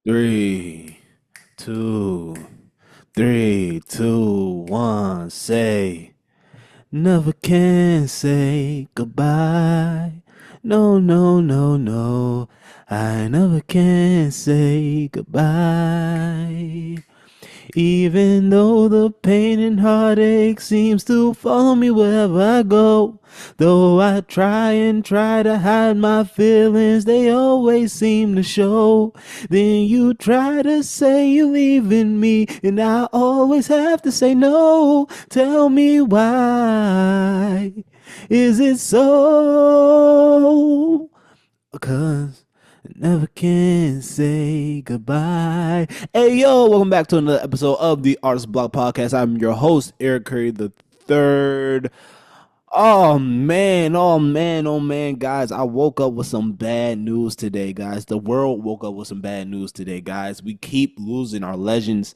Three, two, 3, 2, 1. Say, never can say goodbye. No, no, no, no. I never can say goodbye. Even though the pain and heartache seems to follow me wherever I go. Though I try and try to hide my feelings, they always seem to show. Then you try to say you leave in me, and I always have to say no. Tell me why. Is it so? Cause I never can say goodbye. Hey yo, welcome back to another episode of the Artist Block Podcast. I'm your host, Eric Curry the third. Oh man, oh man, oh man, guys. I woke up with some bad news today, guys. The world woke up with some bad news today, guys. We keep losing our legends.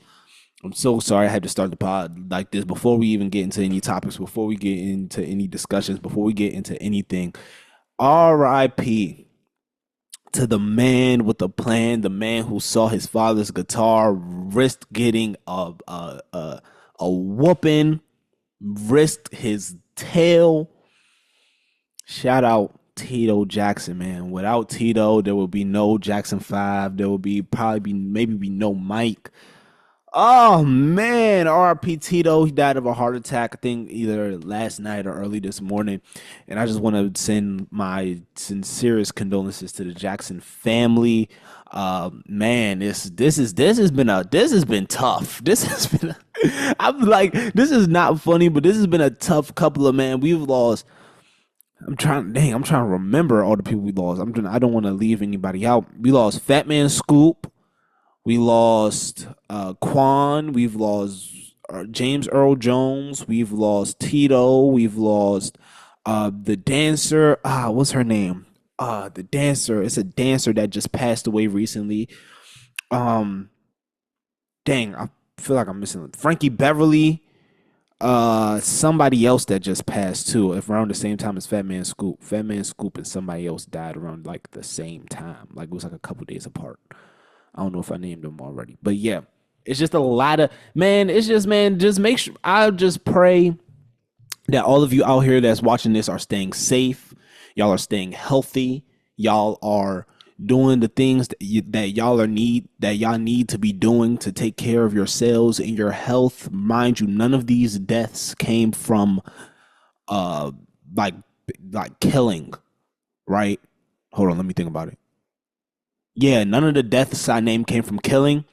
I'm so sorry I had to start the pod like this before we even get into any topics, before we get into any discussions, before we get into anything. RIP to the man with the plan, the man who saw his father's guitar risk getting a whooping, risked his tail. Shout out Tito Jackson, man. Without Tito, there would be no Jackson 5. There would be maybe be no Mike. Oh man, RP Tito. He died of a heart attack, I think either last night or early this morning. And I just want to send my sincerest condolences to the Jackson family. Man, this has been tough. This has been I'm like, this is not funny, but this has been a tough couple of man. We've lost. I'm trying to remember all the people we lost. I don't want to leave anybody out. We lost Fat Man Scoop. We lost Quan. We've lost James Earl Jones. We've lost Tito. We've lost the dancer. What's her name? The dancer. It's a dancer that just passed away recently. Um, Dang, I feel like I'm missing Frankie Beverly. Somebody else that just passed too, if around the same time as Fat Man Scoop. Fat Man Scoop and somebody else died around like the same time. Like it was like a couple days apart. I don't know if I named them already, but yeah, it's just a lot of man. It's just man. Just make sure. I just pray that all of you out here that's watching this are staying safe. Y'all are staying healthy. Y'all are doing the things that y'all need to be doing to take care of yourselves and your health. Mind you, none of these deaths came from uh like killing, right? Hold on, let me think about it. Yeah, none of the deaths I named came from killing.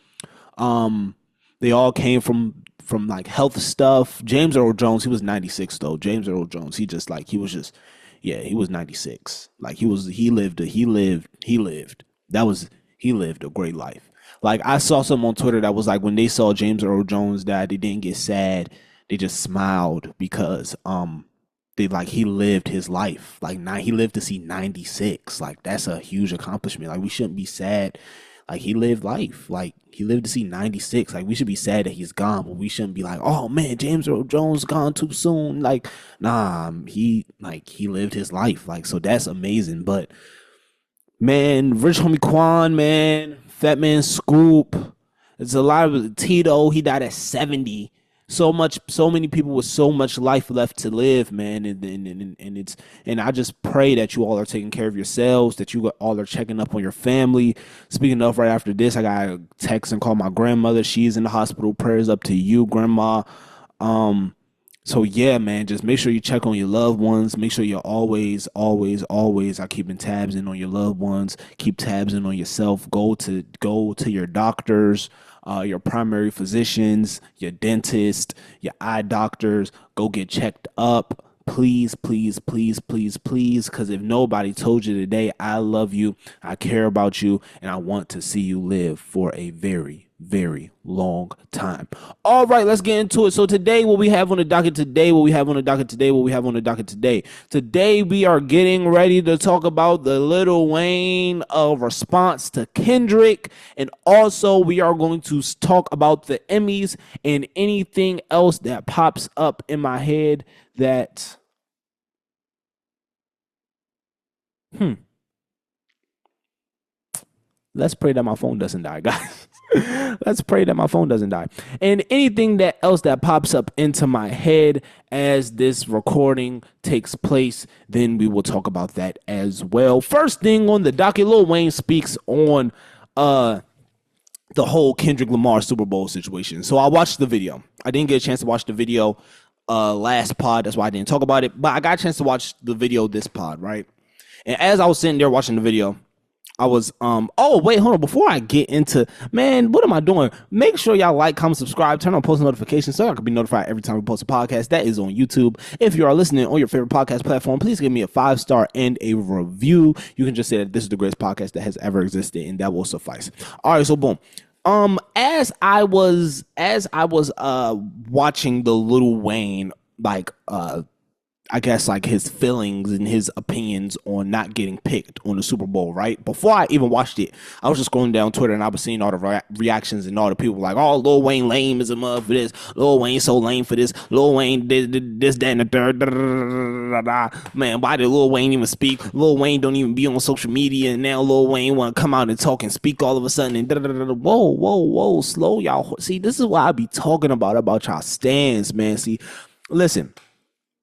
Um, they all came from like health stuff. James Earl Jones, he was 96 though. James Earl Jones, he was just yeah, he was 96. Like he lived. That was he lived a great life. Like I saw some on Twitter that was like when they saw James Earl Jones die, they didn't get sad. They just smiled because they like he lived his life. Like he lived to see 96. Like that's a huge accomplishment. Like we shouldn't be sad. Like he lived life. Like he lived to see 96. Like we should be sad that he's gone, but we shouldn't be like, oh man, James Earl Jones gone too soon. Like, nah, he lived his life. Like, so that's amazing. But man, Rich Homie Quan, man, Fat Man Scoop. It's a lot of Tito. He died at 70. So many people with so much life left to live, man. And I just pray that you all are taking care of yourselves, that you all are checking up on your family. Speaking of, right after this, I got to text and call my grandmother. She's in the hospital. Prayers up to you, grandma. So yeah, man, just make sure you check on your loved ones. Make sure you're always are keeping tabs in on your loved ones. Keep tabs in on yourself. Go to your doctors, your primary physicians, your dentist, your eye doctors. Go get checked up. Please, please, please, please, please. Because if nobody told you today, I love you, I care about you, and I want to see you live for a very, very long time. All right, let's get into it. So today, what we have on the docket today, Today, we are getting ready to talk about the Lil Wayne response to Kendrick. And also, we are going to talk about the Emmys and anything else that pops up in my head that Let's pray that my phone doesn't die, guys. Let's pray that my phone doesn't die. And anything that else that pops up into my head as this recording takes place, then we will talk about that as well. First thing on the docket, Lil Wayne speaks on the whole Kendrick Lamar Super Bowl situation. So I watched the video. I didn't get a chance to watch the video last pod. That's why I didn't talk about it. But I got a chance to watch the video this pod, right? And as I was sitting there watching the video, I was, oh, wait, hold on. Before I get into, man, what am I doing? Make sure y'all like, comment, subscribe, turn on post notifications so y'all can be notified every time we post a podcast. That is on YouTube. If you are listening on your favorite podcast platform, please give me a 5-star and a review. You can just say that this is the greatest podcast that has ever existed, and that will suffice. All right, so boom. As I was watching the Lil Wayne, like, I guess like his feelings and his opinions on not getting picked on the Super Bowl, right? Before I even watched it, I was just going down Twitter and I was seeing all the reactions and all the people like, oh, Lil Wayne lame as a mother for this. Lil Wayne so lame for this. Lil Wayne did this, that, and the third. Man, why did Lil Wayne even speak? Lil Wayne don't even be on social media, and now Lil Wayne want to come out and talk and speak all of a sudden. And whoa, slow y'all. See, this is what I be talking about y'all stands, man. See, listen.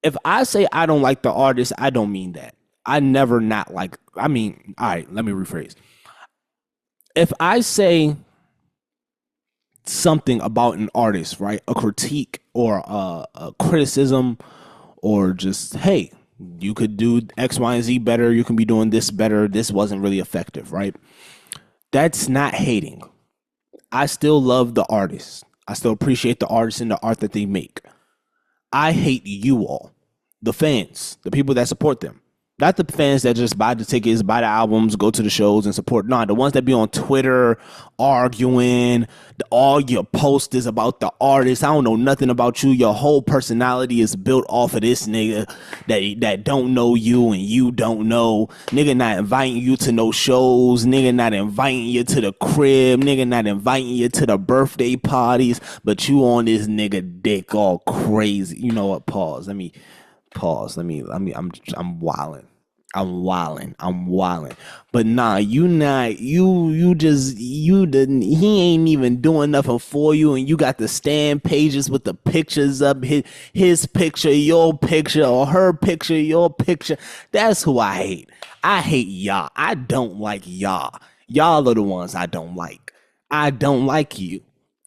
If I say I don't like the artist, I don't mean that. I never not like, I mean, all right, let me rephrase. If I say something about an artist, right, a critique or a criticism or just, hey, you could do X, Y, and Z better, you can be doing this better, this wasn't really effective, right? That's not hating. I still love the artist. I still appreciate the artist and the art that they make. I hate you all, the fans, the people that support them. Not the fans that just buy the tickets, buy the albums, go to the shows and support. No, the ones that be on Twitter arguing, all your posts is about the artist. I don't know nothing about you. Your whole personality is built off of this nigga that don't know you and you don't know. Nigga not inviting you to no shows. Nigga not inviting you to the crib. Nigga not inviting you to the birthday parties. But you on this nigga dick all crazy. You know what? Pause. Let me. I'm wilding. But nah, he ain't even doing nothing for you, and you got the stand pages with the pictures up, his picture, your picture, or her picture, your picture. That's who I hate. I hate y'all. I don't like y'all. Y'all are the ones I don't like. I don't like you.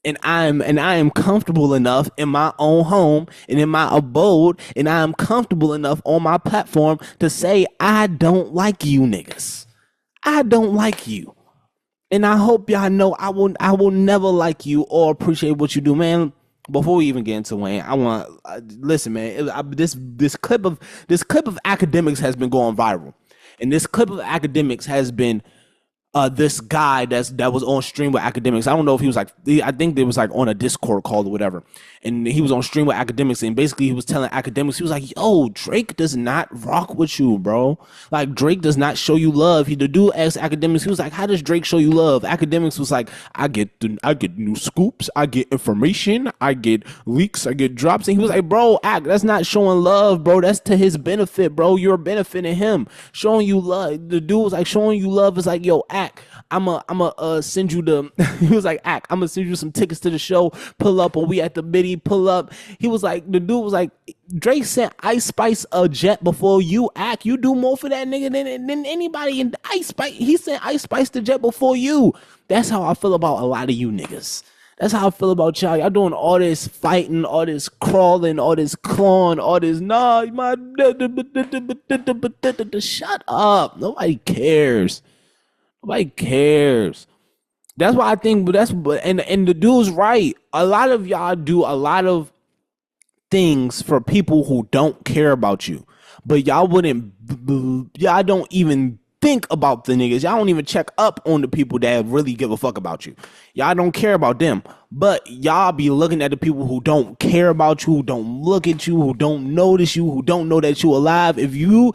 And I am comfortable enough in my own home and in my abode, and I am comfortable enough on my platform to say I don't like you niggas. I don't like you. And I hope y'all know I will never like you or appreciate what you do, man. Before we even get into Wayne, I want listen, man. This clip of academics has been going viral, and this clip of academics has been. This guy that was on stream with academics. I don't know if he was like, I think they was like on a Discord call or whatever. And he was on stream with academics, and basically he was telling academics, he was like, yo, Drake does not rock with you, bro. Like, Drake does not show you love. The dude asked academics, he was like, how does Drake show you love? Academics was like, I get new scoops, I get information, I get leaks, I get drops. And he was like, bro, that's not showing love, bro. That's to his benefit, bro. You're benefiting him. Showing you love. The dude was like, showing you love is like, yo, I'ma send you the he was like, I'ma send you some tickets to the show, pull up, or we at the Biddy, pull up. He was like, the dude was like, Drake sent Ice Spice a jet before you, you do more for that nigga than anybody in Ice Spice. He sent Ice Spice the jet before you. That's how I feel about a lot of you niggas. That's how I feel about y'all. Y'all doing all this fighting, all this crawling, all this clawing, all this shut up. Nobody cares. Nobody cares. That's why I think, and the dude's right. A lot of y'all do a lot of things for people who don't care about you, but y'all don't even think about the niggas. Y'all don't even check up on the people that really give a fuck about you. Y'all don't care about them, but y'all be looking at the people who don't care about you, who don't look at you, who don't notice you, who don't know that you alive. If you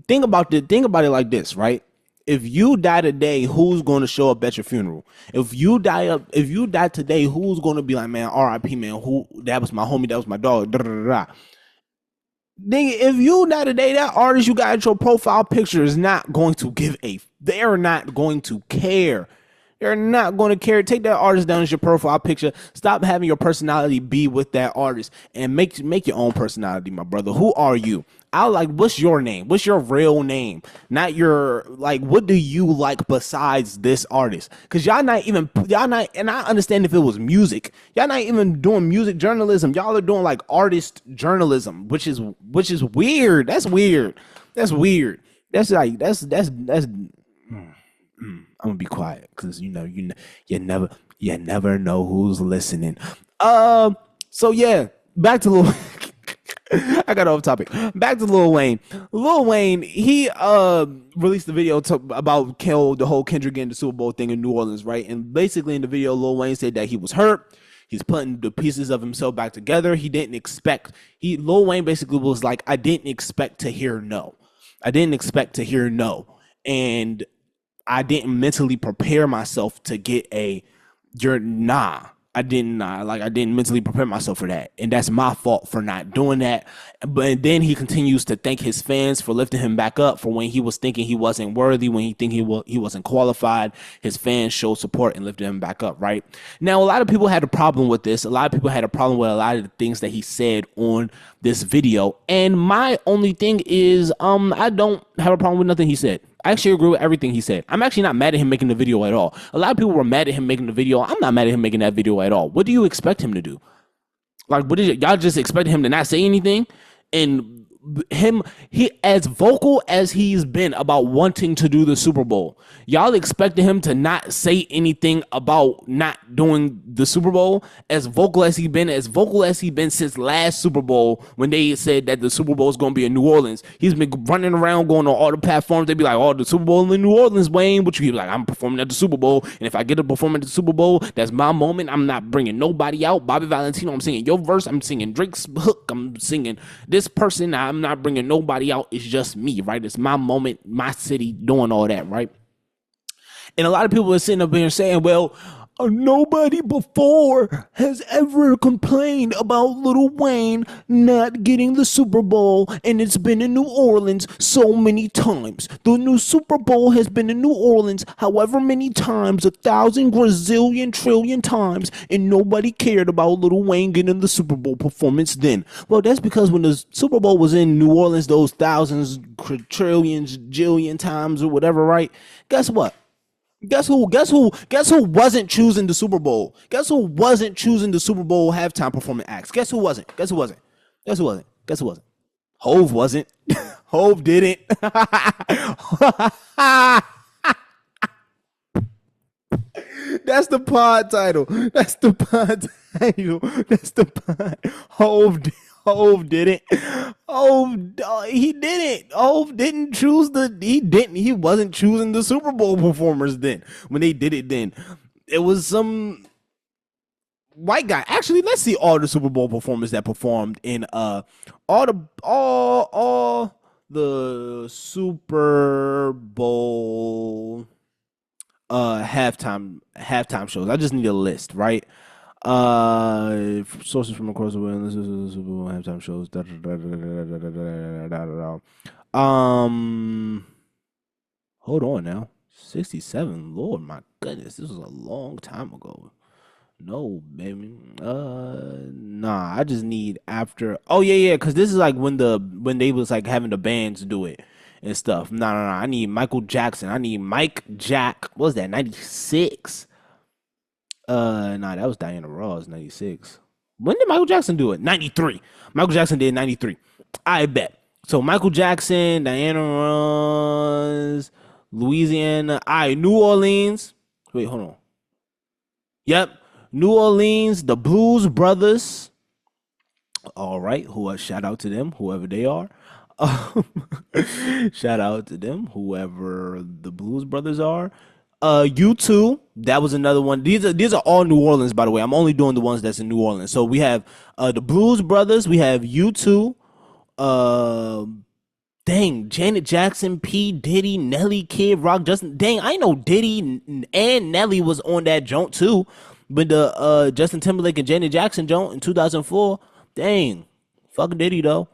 think about it like this, right? If you die today, who's going to show up at your funeral? If you die today, who's going to be like, man, R.I.P. man, that was my homie, that was my dog. Nigga, if you die today, that artist you got at your profile picture is not going to they're not going to care. They're not going to care. Take that artist down as your profile picture. Stop having your personality be with that artist and make your own personality, my brother. Who are you? I like, what's your name? What's your real name? Not your, like, what do you like besides this artist? Because y'all not, and I understand if it was music, y'all not even doing music journalism. Y'all are doing like artist journalism, which is weird. That's weird. That's weird. That's like, that's I'm gonna be quiet because you never know who's listening. So yeah, back to Lil. I got off topic. Back to Lil Wayne. Lil Wayne, he released a video about the whole Kendrick and the Super Bowl thing in New Orleans, right? And basically in the video, Lil Wayne said that he was hurt. He's putting the pieces of himself back together. Lil Wayne basically was like, I didn't expect to hear no. I didn't expect to hear no. And I didn't mentally prepare myself to get I didn't mentally prepare myself for that. And that's my fault for not doing that. But then he continues to thank his fans for lifting him back up for when he was thinking he wasn't worthy, when he wasn't qualified. His fans showed support and lifted him back up, right? Now, a lot of people had a problem with this. A lot of people had a problem with a lot of the things that he said on this video. And my only thing is, I don't have a problem with nothing he said. I actually agree with everything he said. I'm actually not mad at him making the video at all. A lot of people were mad at him making the video. I'm not mad at him making that video at all. What do you expect him to do? Like, what is it? Y'all just expect him to not say anything? And he, as vocal as he's been about wanting to do the Super Bowl, y'all expected him to not say anything about not doing the Super Bowl. As vocal as he's been since last Super Bowl, when they said that the Super Bowl is going to be in New Orleans. He's been running around, going on all the platforms. They be like, oh, the Super Bowl in New Orleans, Wayne. But you be like, I'm performing at the Super Bowl, and if I get to perform at the Super Bowl, that's my moment. I'm not bringing nobody out. Bobby Valentino, I'm singing your verse. I'm singing Drake's hook. I'm singing this person. I'm not bringing nobody out. It's just me, right? It's my moment, my city, doing all that, right? And a lot of people are sitting up here saying, well, nobody before has ever complained about Lil Wayne not getting the Super Bowl, and it's been in New Orleans so many times. The new Super Bowl has been in New Orleans however many times, 1,000 gazillion trillion times, and nobody cared about Lil Wayne getting the Super Bowl performance then. Well, that's because when the Super Bowl was in New Orleans, those thousands, trillions, jillion times or whatever, right? Guess what? Guess who wasn't choosing the Super Bowl? Guess who wasn't choosing the Super Bowl halftime performing acts? Guess who wasn't? Hove wasn't. Hove didn't. That's the pod title. Hove didn't. He didn't. Hove didn't choose he wasn't choosing the Super Bowl performers then. When they did it then, it was some white guy. Actually, let's see all the Super Bowl performers that performed in all the Super Bowl halftime shows. I just need a list, right? Sources from across the world. This is the Super Bowl halftime shows. Hold on now. 67. Lord, my goodness, this was a long time ago. No, baby. Nah. I just need after. Oh yeah, because this is like when they was like having the bands do it and stuff. No. I need Michael Jackson. I need Mike Jack. What was that? 96. Nah, that was Diana Ross, 96. When did Michael Jackson do it? 93. Michael Jackson did 93. I bet. So Michael Jackson, Diana Ross, Louisiana. All right, New Orleans. Wait, hold on. Yep. New Orleans, the Blues Brothers. All right. Shout out to them, whoever they are. Shout out to them, whoever the Blues Brothers are. U2, that was another one. These are all New Orleans, by the way. I'm only doing the ones that's in New Orleans. So we have the Blues Brothers, we have U2, Janet Jackson, P. Diddy, Nelly, Kid Rock, Justin. Dang, I know Diddy and Nelly was on that joint too. But the Justin Timberlake and Janet Jackson joint in 2004. Dang, fucking Diddy though.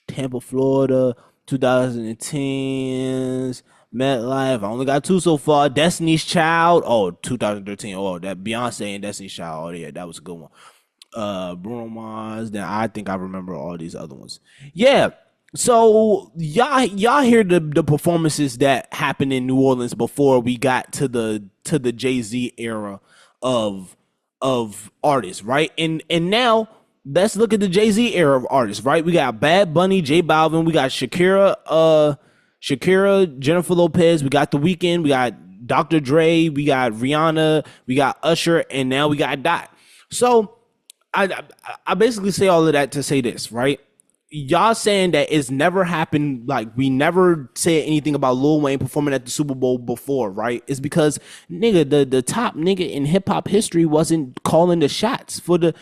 Tampa, Florida, 2010s. MetLife. I only got two so far. Destiny's Child. Oh, 2013. Oh, that Beyonce and Destiny's Child. Oh yeah, that was a good one. Bruno Mars. Then I think I remember all these other ones. Yeah. So y'all hear the performances that happened in New Orleans before we got to the Jay-Z era of artists, right? And now let's look at the Jay-Z era of artists, right? We got Bad Bunny, J Balvin, we got Shakira, Jennifer Lopez, we got The Weeknd, we got Dr. Dre, we got Rihanna, we got Usher, and now we got Dot. So I basically say all of that to say this, right? Y'all saying that it's never happened, like we never said anything about Lil Wayne performing at the Super Bowl before, right? It's because nigga, the top nigga in hip hop history wasn't calling the shots for the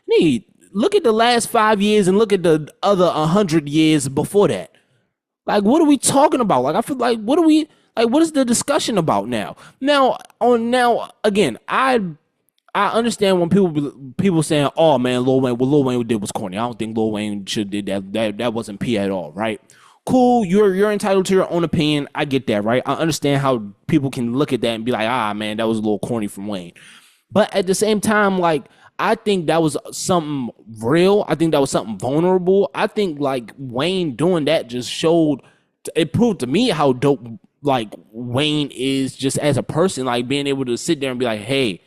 nigga. Look at the last 5 years and look at the other 100 years before that. Like, what are we talking about? Like, I feel like what is the discussion about now? Now again, I understand when people saying, "Oh man, what Lil Wayne did was corny." I don't think Lil Wayne should did that. That wasn't P at all, right? Cool, you're entitled to your own opinion. I get that, right? I understand how people can look at that and be like, "Ah, man, that was a little corny from Wayne." But at the same time, like I think that was something real. I think that was something vulnerable. I think like Wayne doing that just showed it proved to me how dope like Wayne is just as a person, like being able to sit there and be like, "Hey,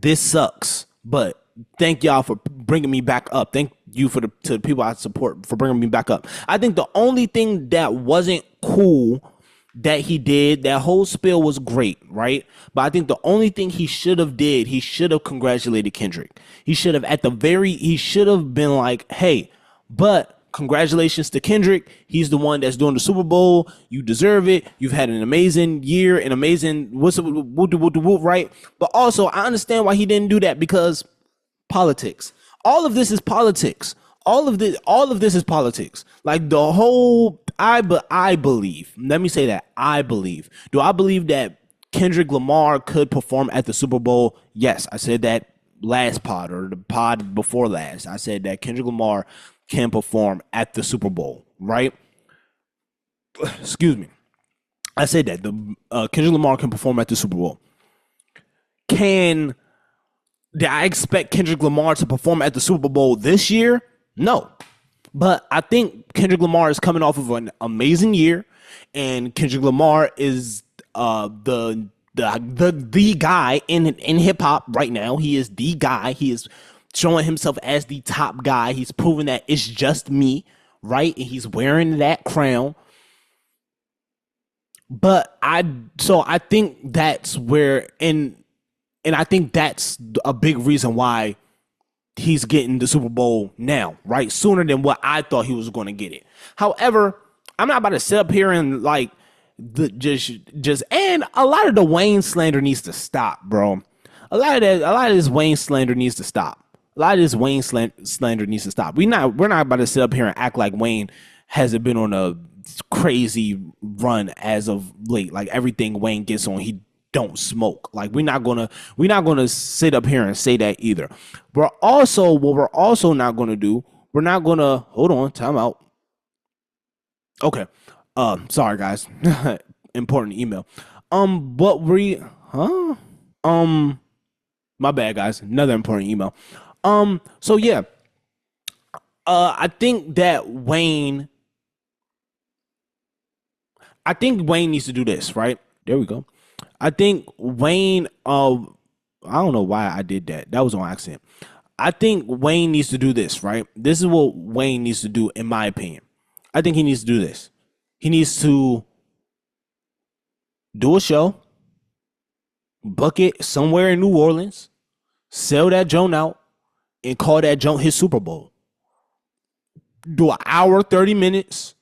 this sucks, but thank y'all for bringing me back up. Thank you to the people I support for bringing me back up." I think the only thing that wasn't cool that he did, that whole spill was great, right? But I think the only thing he should have did, he should have congratulated Kendrick. He should have he should have been like, "Hey, but congratulations to Kendrick. He's the one that's doing the Super Bowl. You deserve it. You've had an amazing year, an amazing right?" But also, I understand why he didn't do that because politics. All of this is politics. All of this is politics. Like the whole I believe. Let me say that I believe. Do I believe that Kendrick Lamar could perform at the Super Bowl? Yes, I said that last pod or the pod before last. I said that Kendrick Lamar can perform at the Super Bowl, right? Excuse me. I said that the Kendrick Lamar can perform at the Super Bowl. Did I expect Kendrick Lamar to perform at the Super Bowl this year? No. But I think Kendrick Lamar is coming off of an amazing year, and Kendrick Lamar is the guy in hip hop right now. He is the guy. He is showing himself as the top guy. He's proven that it's just me, right? And he's wearing that crown. But I think that's where and I think that's a big reason why he's getting the Super Bowl now, right? Sooner than what I thought he was going to get it. However, I'm not about to sit up here and like just and a lot of the Wayne slander needs to stop, bro. A lot of this Wayne slander needs to stop. A lot of this Wayne slander needs to stop. We're not about to sit up here and act like Wayne hasn't been on a crazy run as of late. Like everything Wayne gets on, he don't smoke. Like we're not gonna sit up here and say that either. What we're also not gonna do, we're not gonna hold on, time out. Okay. Sorry guys. Important email. My bad guys. Another important email. So yeah. I think Wayne needs to do this, right? There we go. I think Wayne, I don't know why I did that. That was on accident. I think Wayne needs to do this, right? This is what Wayne needs to do, in my opinion. I think he needs to do this. He needs to do a show, book it somewhere in New Orleans, sell that joint out, and call that joint his Super Bowl. Do an hour, 30 minutes,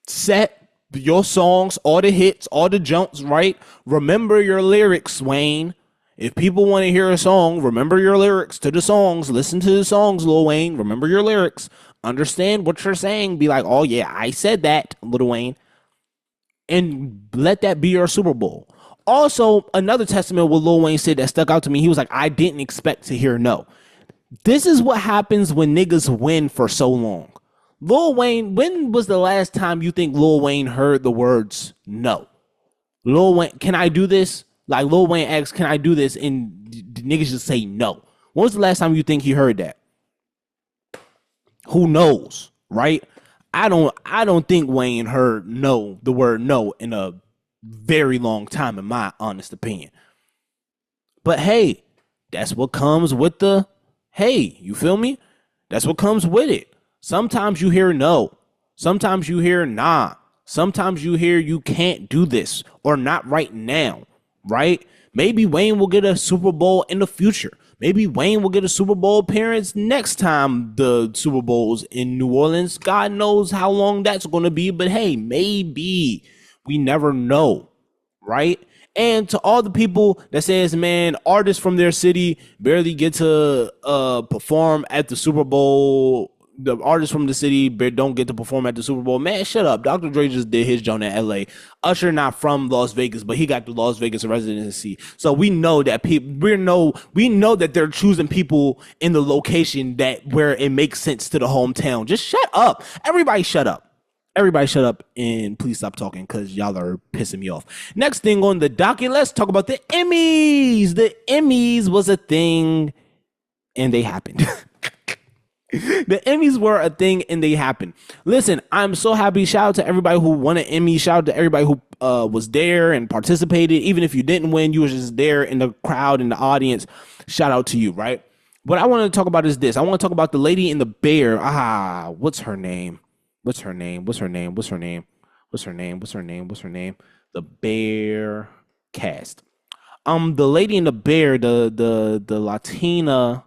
set your songs, all the hits, all the jumps, right? Remember your lyrics, Wayne. If people want to hear a song, remember your lyrics to the songs. Listen to the songs, Lil Wayne. Remember your lyrics. Understand what you're saying. Be like, "Oh yeah, I said that, Lil Wayne." And let that be your Super Bowl. Also, another testament what Lil Wayne said that stuck out to me. He was like, "I didn't expect to hear no." This is what happens when niggas win for so long. Lil Wayne, when was the last time you think Lil Wayne heard the words no? Lil Wayne, can I do this? Like Lil Wayne asks, can I do this? And the niggas just say no. When was the last time you think he heard that? Who knows, right? I don't think Wayne heard no, the word no, in a very long time, in my honest opinion. But hey, that's what comes with the hey, you feel me? That's what comes with it. Sometimes you hear no. Sometimes you hear nah. Sometimes you hear you can't do this or not right now, right? Maybe Wayne will get a Super Bowl in the future. Maybe Wayne will get a Super Bowl appearance next time the Super Bowl's in New Orleans. God knows how long that's going to be, but hey, maybe. We never know, right? And to all the people that says, man, artists from their city barely get to perform at the Super Bowl. The artists from the city don't get to perform at the Super Bowl. Man, shut up. Dr. Dre just did his joint in LA. Usher not from Las Vegas, but he got the Las Vegas residency. So we know that we know that they're choosing people in the location that where it makes sense to the hometown. Just shut up. Everybody shut up. Everybody shut up and please stop talking because y'all are pissing me off. Next thing on the docket, let's talk about the Emmys. The Emmys was a thing and they happened. The Emmys were a thing and they happened. Listen, I'm so happy. Shout out to everybody who won an Emmy. Shout out to everybody who was there and participated. Even if you didn't win, you were just there in the crowd, in the audience. Shout out to you, right? What I want to talk about is this. I want to talk about the lady in the bear. What's her name? What's her name? What's her name? What's her name? What's her name? What's her name? What's her name? The Bear cast. The lady in the bear, the Latina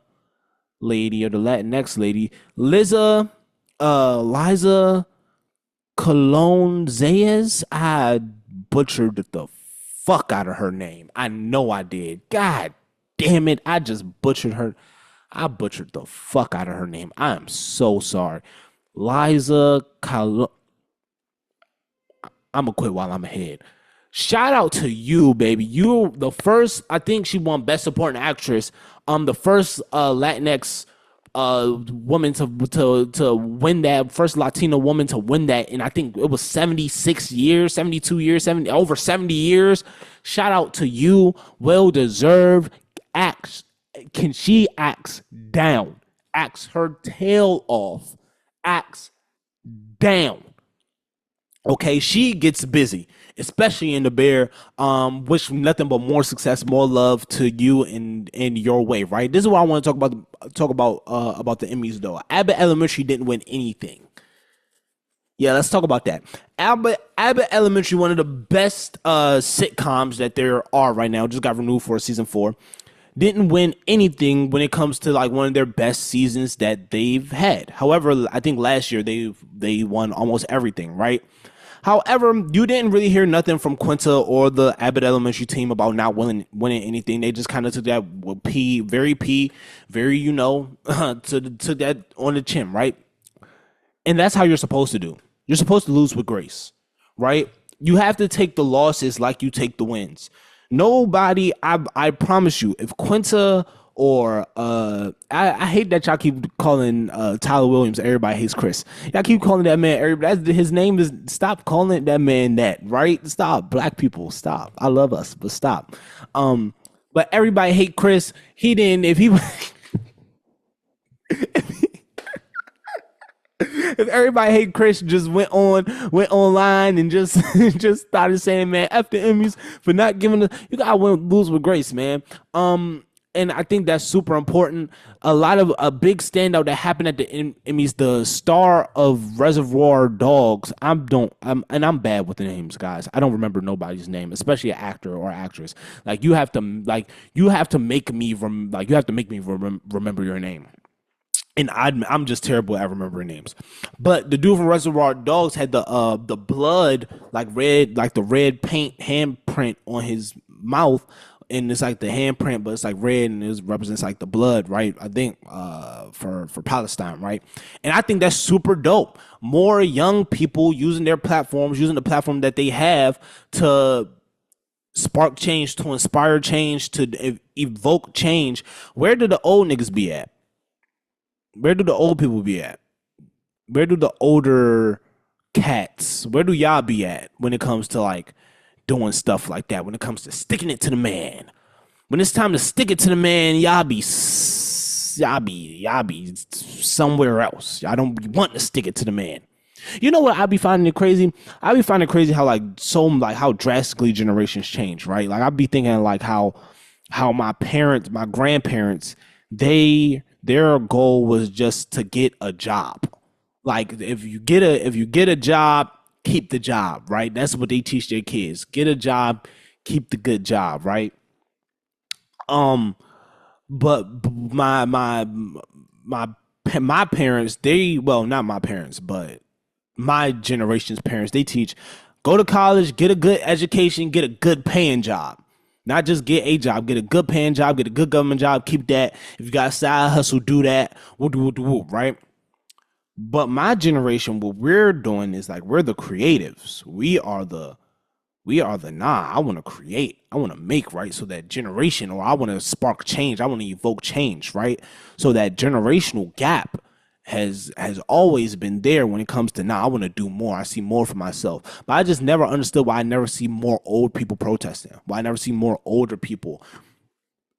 lady or the Latinx lady, Liza Colon Zayas. I butchered the fuck out of her name. I know I did. God damn it. I just butchered her. I butchered the fuck out of her name. I am so sorry. Liza Colon. I'm gonna quit while I'm ahead. Shout out to you, baby. You the first. I think she won Best Supporting Actress. The first Latinx woman to win that, first Latina woman to win that, and I think it was 76 years, 72 years, over 70 years. Shout out to you. Well deserved. Can she axe down? Axe her tail off. Axe down. Okay, she gets busy, especially in the bear. Wish nothing but more success, more love to you in your way, right? This is what I want to talk about the Emmys though. Abbott Elementary didn't win anything. Yeah, let's talk about that. Abbott Elementary, one of the best sitcoms that there are right now, just got renewed for season 4. Didn't win anything when it comes to like one of their best seasons that they've had. However, I think last year they won almost everything, right? However, you didn't really hear nothing from Quinta or the Abbott Elementary team about not winning anything. They just kind of took that very, you know, took that on the chin, right? And that's how you're supposed to do. You're supposed to lose with grace, right? You have to take the losses like you take the wins. Nobody, I promise you, if Quinta or I hate that y'all keep calling Tyler Williams Everybody Hates Chris. Y'all keep calling that man everybody. His name is, stop calling that man that, right? Stop. Black people, stop. I love us, but stop. But Everybody Hate Chris. He didn't, if he if Everybody Hate Chris just went online and just just started saying, man, F the Emmys for not giving us, you gotta lose with grace, man. And I think that's super important. A big standout that happened at the Emmys, the star of Reservoir Dogs. I'm bad with the names, guys. I don't remember nobody's name, especially an actor or actress. You have to make me remember your name. And I'm just terrible at remembering names. But the dude from Reservoir Dogs had the blood, the red paint handprint on his mouth, and it's like the handprint, but it's like red and it represents like the blood, right? I think for Palestine, right? And I think that's super dope. More young people using their platforms, using the platform that they have to spark change, to inspire change, to evoke change. Where do the old niggas be at? Where do the old people be at? where do the older cats, where do y'all be at when it comes to like doing stuff like that? When it comes to sticking it to the man, when it's time to stick it to the man, y'all be somewhere else. Y'all don't be wanting to stick it to the man. You know what? I be finding it crazy. I be finding it crazy how how drastically generations change, right? Like I be thinking like how my parents, my grandparents, their goal was just to get a job. Like if you get a job, keep the job, right? That's what they teach their kids. Get a job, keep the good job, right? Um, but my my parents, they well, not my parents, but my generation's parents, they teach go to college, get a good education, get a good paying job. Not just get a job, get a good paying job, get a good government job, keep that. If you got a side hustle, do that. We'll do, right? But my generation, what we're doing is like we're the creatives. We are the nah. I want to create. I want to make, right. So that generation, or I want to spark change. I want to evoke change, right. So that generational gap has always been there when it comes to now. I want to do more. I see more for myself, but I just never understood why I never see more old people protesting. Why I never see more older people.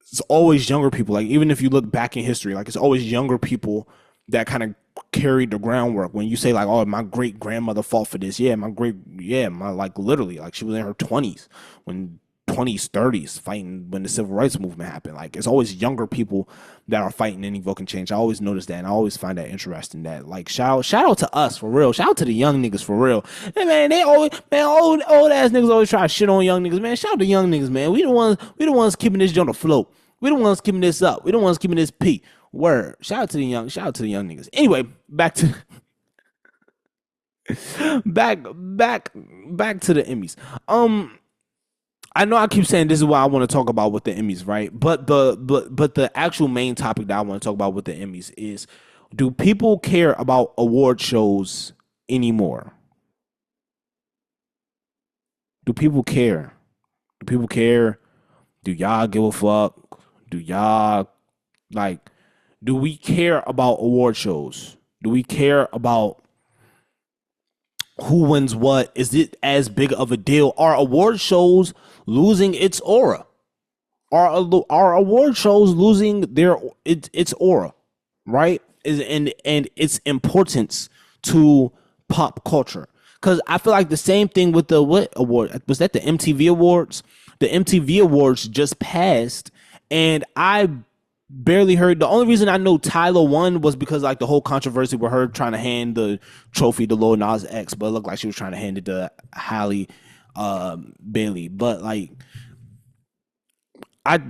It's always younger people. Like even if you look back in history, like it's always younger people that kind of carried the groundwork. When you say like, oh, my great grandmother fought for this, yeah, my like literally, like she was in her 20s when 20s, 30s fighting when the civil rights movement happened. Like it's always younger people that are fighting and evoking change. I always notice that, and I always find that interesting. That like shout out to us for real. Shout out to the young niggas for real. Hey man, they always man old ass niggas always try to shit on young niggas. Man, shout out to young niggas, man. We the ones keeping this joint afloat. We the ones keeping this up. We the ones keeping this P. Word. Shout out to the young niggas. Anyway, back to back to the Emmys. Um, I know I keep saying this is what I want to talk about with the Emmys, right? But the actual main topic that I want to talk about with the Emmys is, do people care about award shows anymore? Do people care? Do people care? Do y'all give a fuck? Do y'all like do we care about award shows? Do we care about who wins what? Is it as big of a deal? Are award shows losing its aura? Are award shows losing its aura, right? And its importance to pop culture? Because I feel like the same thing with the what award was that, the MTV Awards? The MTV Awards just passed, and I barely heard. The only reason I know Tyler won was because like the whole controversy with her trying to hand the trophy to Lil Nas X, but it looked like she was trying to hand it to Halle Bailey. But like I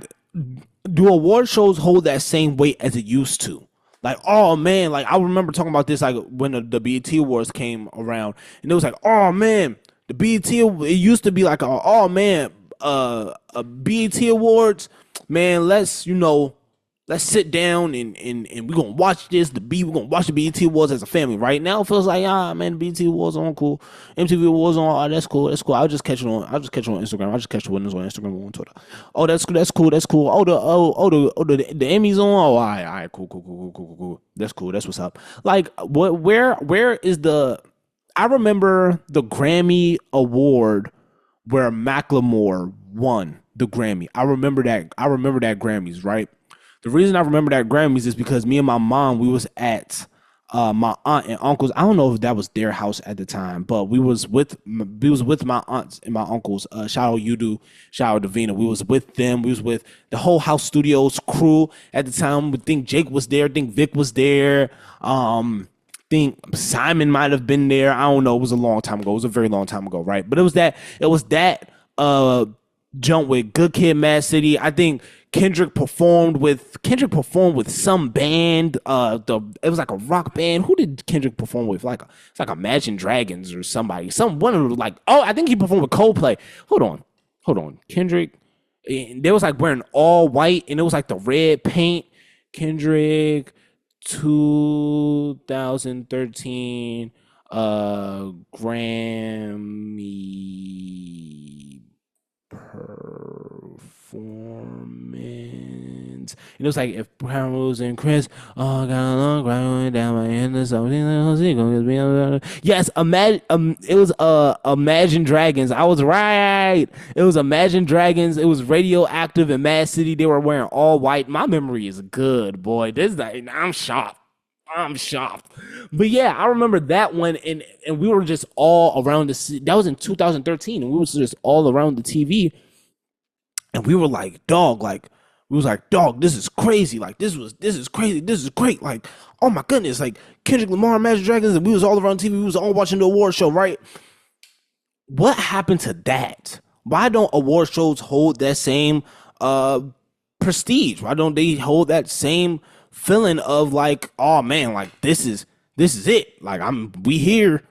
do award shows hold that same weight as it used to? Like, oh man, like I remember talking about this like when the BET Awards came around, and it was like, oh man, the BET it used to be like, oh man, a BET Awards, man, let's sit down and we're gonna watch this. We're gonna watch the BET Awards as a family. Right now, it feels like man, the BET Awards on cool, MTV Awards on. Oh, that's cool. That's cool. I'll just catch it on Instagram. I'll just catch it when it's on Instagram or on Twitter. Oh, that's cool. That's cool. That's cool. The Emmys on. Oh, all right, cool. That's cool. That's what's up. Like, where is the? I remember the Grammy Award where Macklemore won the Grammy. I remember that. I remember that Grammys, right? The reason I remember that Grammys is because me and my mom, we was at my aunt and uncles. I don't know if that was their house at the time, but we was with my aunts and my uncles. Shout out Udo, shout out Davina. We was with them. We was with the whole House Studios crew at the time. We think Jake was there. Think Vic was there. Think Simon might have been there. I don't know. It was a long time ago. It was a very long time ago, right? But it was that jump with Good Kid, Mad City. I think Kendrick performed with some band. It was like a rock band. Who did Kendrick perform with? It's like Imagine Dragons or somebody. Some one of the, like, oh, I think he performed with Coldplay. Hold on. Kendrick. They was like wearing all white, and it was like the red paint. Kendrick 2013 Grammy performance Dragons. And it was like, if Brown Rose and Chris all got along, grinding down my end or something. Yes, it was Imagine Dragons. I was right. It was Imagine Dragons. It was Radioactive and Mad City. They were wearing all white. My memory is good, boy. I'm shocked. I'm shocked. But yeah, I remember that one, and we were just all around that was in 2013, and we was just all around the TV, and we were like, dog, this is crazy. Like, this is crazy. This is great. Like, oh my goodness. Like, Kendrick Lamar, Imagine Dragons, and we was all around TV. We was all watching the award show, right? What happened to that? Why don't award shows hold that same prestige? Why don't they hold that same feeling of like, oh man, like this is it. Like, we here.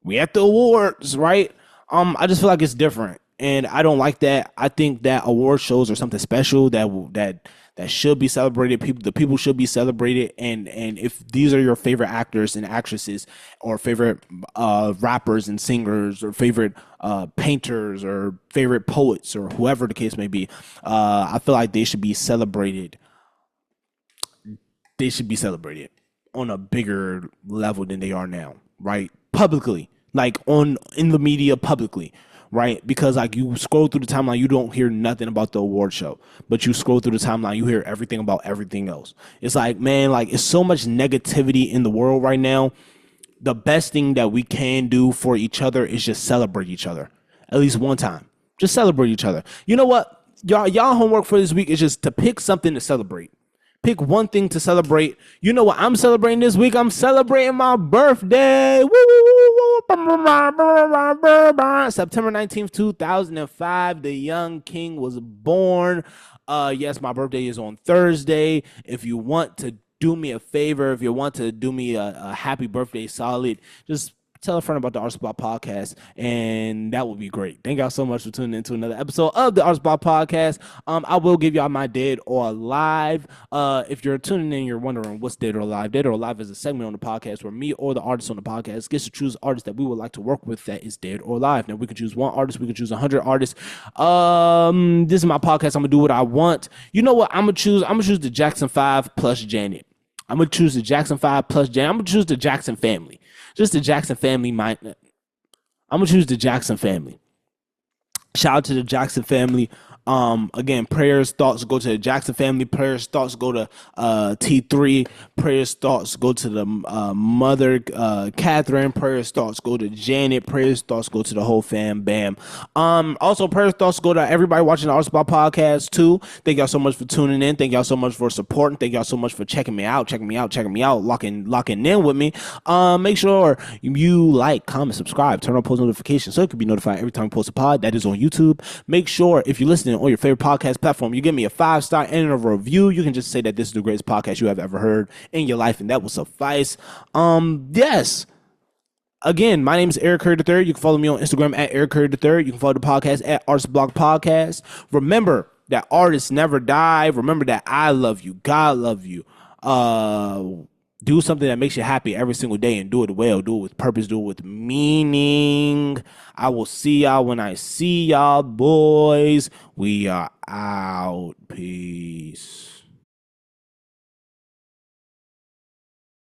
We at the awards, right? I just feel like it's different, and I don't like that. I think that award shows are something special that should be celebrated. The people should be celebrated, and if these are your favorite actors and actresses, or favorite rappers and singers, or favorite painters, or favorite poets, or whoever the case may be, I feel like they should be celebrated. They should be celebrated on a bigger level than they are now, right? Publicly, like in the media, publicly, right? Because like, you scroll through the timeline, you don't hear nothing about the award show, but you scroll through the timeline, you hear everything about everything else. It's like, man, like, it's so much negativity in the world right now. The best thing that we can do for each other is just celebrate each other at least one time. Just celebrate each other. You know what? Y'all homework for this week is just to pick something to celebrate. Pick one thing to celebrate. You know what I'm celebrating this week? I'm celebrating my birthday. September 19th, 2005. The young king was born. Yes, my birthday is on Thursday. If you want to do me a favor, if you want to do me a happy birthday solid, just tell a friend about the Artist Block Podcast, and that would be great. Thank y'all so much for tuning into another episode of the Artist Block Podcast. I will give y'all my Dead or Alive. If you're tuning in, you're wondering what's Dead or Alive. Dead or Alive is a segment on the podcast where me or the artist on the podcast gets to choose artists that we would like to work with that is dead or alive. Now, we can choose one artist, we can choose 100 artists. This is my podcast. I'm gonna do what I want. You know what? I'm gonna choose the Jackson 5 plus Janet. I'm gonna choose the Jackson 5 plus Janet. I'm gonna choose the Jackson family. Just the Jackson family. I'm gonna choose the Jackson family. Shout out to the Jackson family. Again, prayers, thoughts go to the Jackson family. Prayers, thoughts go to T3. Prayers, thoughts go to the mother, Catherine. Prayers, thoughts go to Janet. Prayers, thoughts go to the whole fam bam. Also, prayers, thoughts go to everybody watching the Art Spot podcast too. Thank y'all so much for tuning in. Thank y'all so much for supporting. Thank y'all so much for checking me out, locking in with me. Make sure you like, comment, subscribe, turn on post notifications so you can be notified every time we post a pod. That is on YouTube. Make sure if you're listening on your favorite podcast platform, you give me a 5-star and a review. You can just say that this is the greatest podcast you have ever heard in your life, and that will suffice. Yes. Again, my name is Eric Curry III. You can follow me on Instagram at Eric Curry III. You can follow the podcast at Artist Block Podcast. Remember that artists never die. Remember that I love you. God love you. Do something that makes you happy every single day, and do it well. Do it with purpose. Do it with meaning. I will see y'all when I see y'all, boys. We are out. Peace.